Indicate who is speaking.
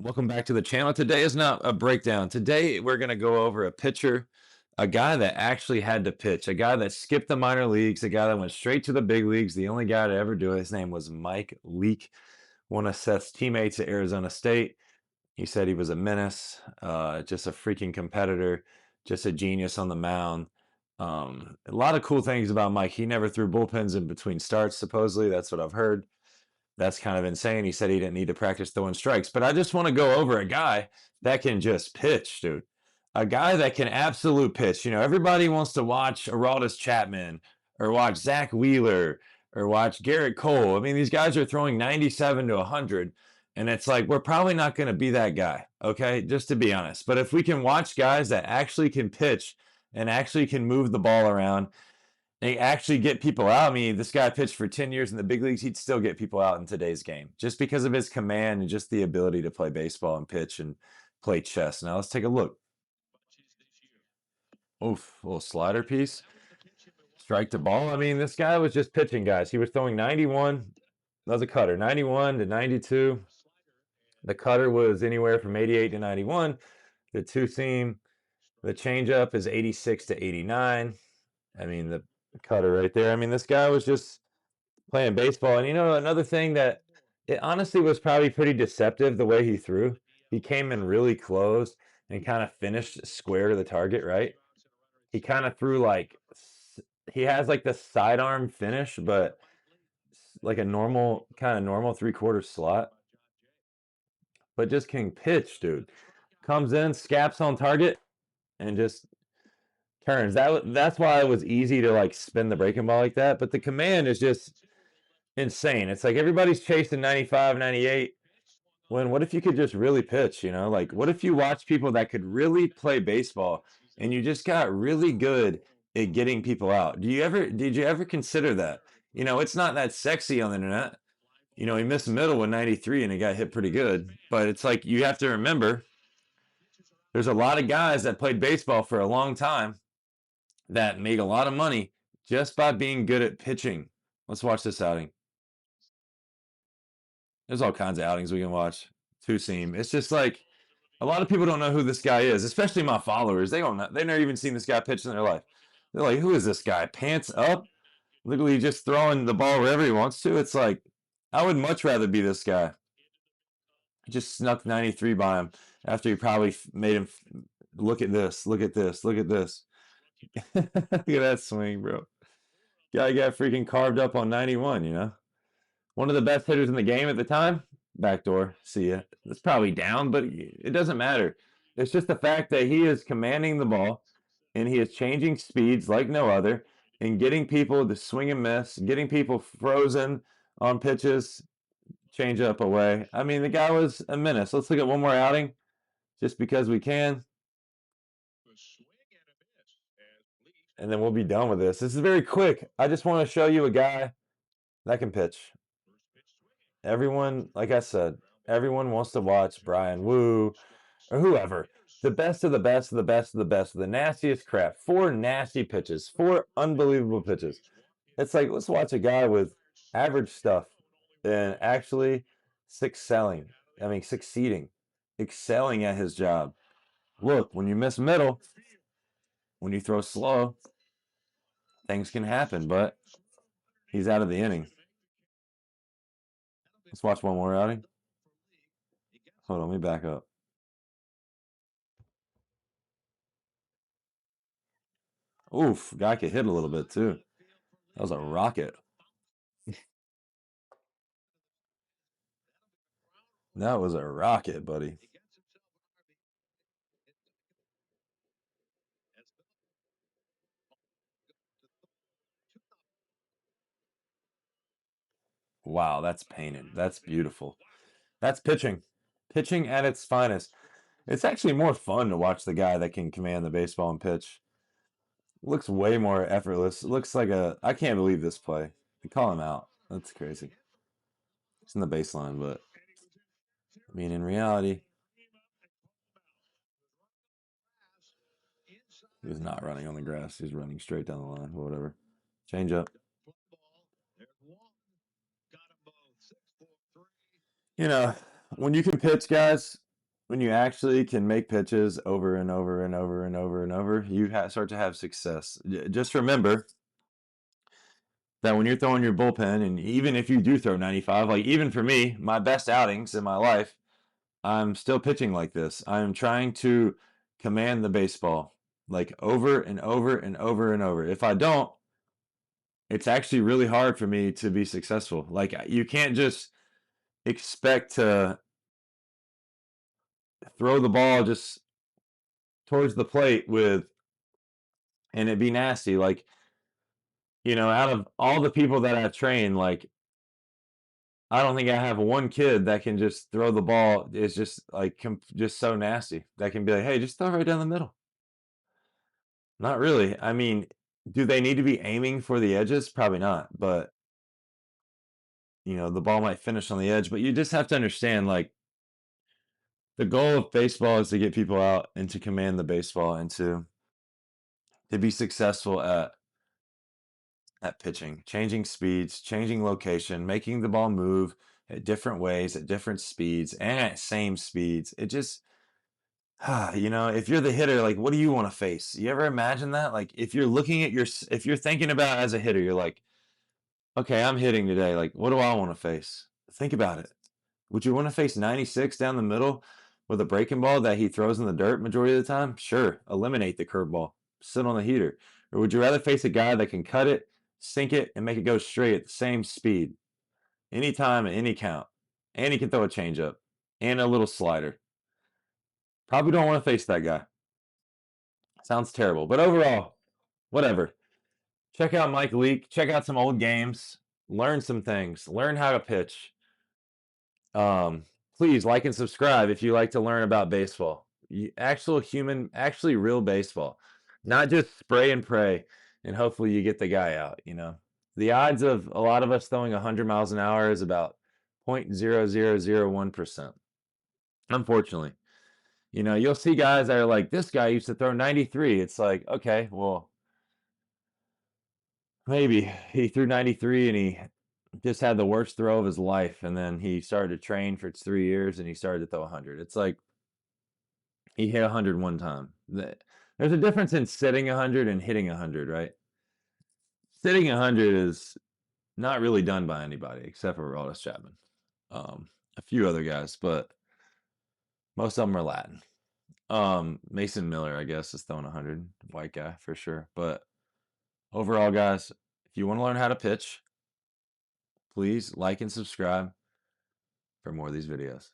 Speaker 1: Welcome back to the channel. Today is not a breakdown. Today we're going to go over a pitcher, a guy that actually had to pitch, a guy that skipped the minor leagues, a guy that went straight to the big leagues, the only guy to ever do it. His name was Mike Leake, one of Seth's teammates at Arizona State. He said he was a menace, just a freaking competitor, just a genius on the mound. A lot of cool things about Mike. He never threw bullpens in between starts, supposedly. That's what I've heard. That's kind of insane. He said he didn't need to practice throwing strikes. But I just want to go over a guy that can just pitch, dude. A guy that can absolute pitch. You know, everybody wants to watch Aroldis Chapman or watch Zach Wheeler or watch Garrett Cole. I mean, these guys are throwing 97 to 100. And it's like, we're probably not going to be that guy, okay? Just to be honest. But if we can watch guys that actually can pitch and actually can move the ball around, they actually get people out. I mean, this guy pitched for 10 years in the big leagues. He'd still get people out in today's game just because of his command and just the ability to play baseball and pitch and play chess. Now let's take a look. Oof, little slider piece. Strike the ball. I mean, this guy was just pitching, guys. He was throwing 91. That was a cutter. 91 to 92. The cutter was anywhere from 88 to 91. The two seam, the changeup is 86 to 89. I mean, the cutter right there. I mean, this guy was just playing baseball. And you know, another thing that it honestly was probably pretty deceptive the way he threw. He came in really close and kind of finished square to the target, right? He kind of threw like he has like the sidearm finish, but like a normal kind of normal 3/4 slot, but just can pitch, dude. Comes in, scaps on target, and just turns. That's why it was easy to like spin the breaking ball like that. But the command is just insane. It's like everybody's chasing 95, 98. When what if you could just really pitch, you know? Like what if you watch people that could really play baseball and you just got really good at getting people out? Did you ever consider that? You know, it's not that sexy on the internet. You know, he missed the middle with 93 and he got hit pretty good. But it's like you have to remember there's a lot of guys that played baseball for a long time that made a lot of money just by being good at pitching. Let's watch this outing. There's all kinds of outings we can watch. Two seam. It's just like a lot of people don't know who this guy is, especially my followers. They don't know. They've never even seen this guy pitch in their life. They're like, "Who is this guy? Pants up, literally just throwing the ball wherever he wants to." It's like I would much rather be this guy. He just snuck 93 by him after he probably made him look at this, look at this, look at this. Look at that swing, bro. Guy got freaking carved up on 91. You know, one of the best hitters in the game at the time. Backdoor, see ya. It's probably down, but it doesn't matter. It's just the fact that he is commanding the ball and he is changing speeds like no other and getting people to swing and miss, getting people frozen on pitches, change up away. I mean, the guy was a menace. Let's look at one more outing just because we can. And then we'll be done with this. This is very quick. I just want to show you a guy that can pitch. Everyone, like I said, everyone wants to watch Brian Wu or whoever. The best of the best of the best of the best of the nastiest crap. 4 nasty pitches, 4 unbelievable pitches. It's like, let's watch a guy with average stuff and actually succeeding, excelling at his job. Look, when you miss middle, when you throw slow, things can happen, but he's out of the inning. Let's watch one more outing. Hold on, let me back up. Oof, guy could hit a little bit too. That was a rocket. That was a rocket, buddy. Wow, that's painted. That's beautiful. That's pitching. Pitching at its finest. It's actually more fun to watch the guy that can command the baseball and pitch. Looks way more effortless. It looks like I can't believe this play. They call him out. That's crazy. It's in the baseline, but I mean, in reality, he was not running on the grass. He was running straight down the line, or whatever. Change up. You know, when you can pitch, guys, when you actually can make pitches over and over and over and over and over, you start to have success. Just remember that when you're throwing your bullpen, and even if you do throw 95, like even for me, my best outings in my life, I'm still pitching like this. I'm trying to command the baseball like over and over and over and over. If I don't, it's actually really hard for me to be successful. Like you can't just expect to throw the ball just towards the plate with and it be nasty. Like, out of all the people that I've trained, like I don't think I have one kid that can just throw the ball. It's just like just so nasty. That can be like, hey, just throw right down the middle. Not really. I mean, do they need to be aiming for the edges? Probably not. But the ball might finish on the edge. But you just have to understand, like, the goal of baseball is to get people out and to command the baseball and to be successful at pitching, changing speeds, changing location, making the ball move at different ways, at different speeds, and at same speeds. It just if you're the hitter, like what do you want to face? You ever imagine that? Like if you're looking at if you're thinking about as a hitter, you're like, okay, I'm hitting today. Like, what do I want to face? Think about it. Would you want to face 96 down the middle with a breaking ball that he throws in the dirt majority of the time? Sure, eliminate the curveball, sit on the heater. Or would you rather face a guy that can cut it, sink it, and make it go straight at the same speed, anytime at any count, and he can throw a changeup and a little slider? Probably don't want to face that guy. Sounds terrible, but overall, whatever. Check out Mike Leake. Check out some old games. Learn some things. Learn how to pitch. Um, Please like and subscribe if you like to learn about baseball. Actual human, actually real baseball, not just spray and pray, and hopefully you get the guy out. The odds of a lot of us throwing 100 miles an hour is about 0.0001%. Unfortunately, you'll see guys that are like, this guy used to throw 93. It's like, okay, well, maybe he threw 93 and he just had the worst throw of his life, and then he started to train for 3 years and he started to throw 100. It's like he hit 100 one time. There's a difference in sitting 100 and hitting 100, right? Sitting 100 is not really done by anybody except for Aroldis Chapman, a few other guys, but most of them are Latin. Mason Miller, I guess, is throwing 100, white guy for sure. But overall, guys, if you want to learn how to pitch, please like and subscribe for more of these videos.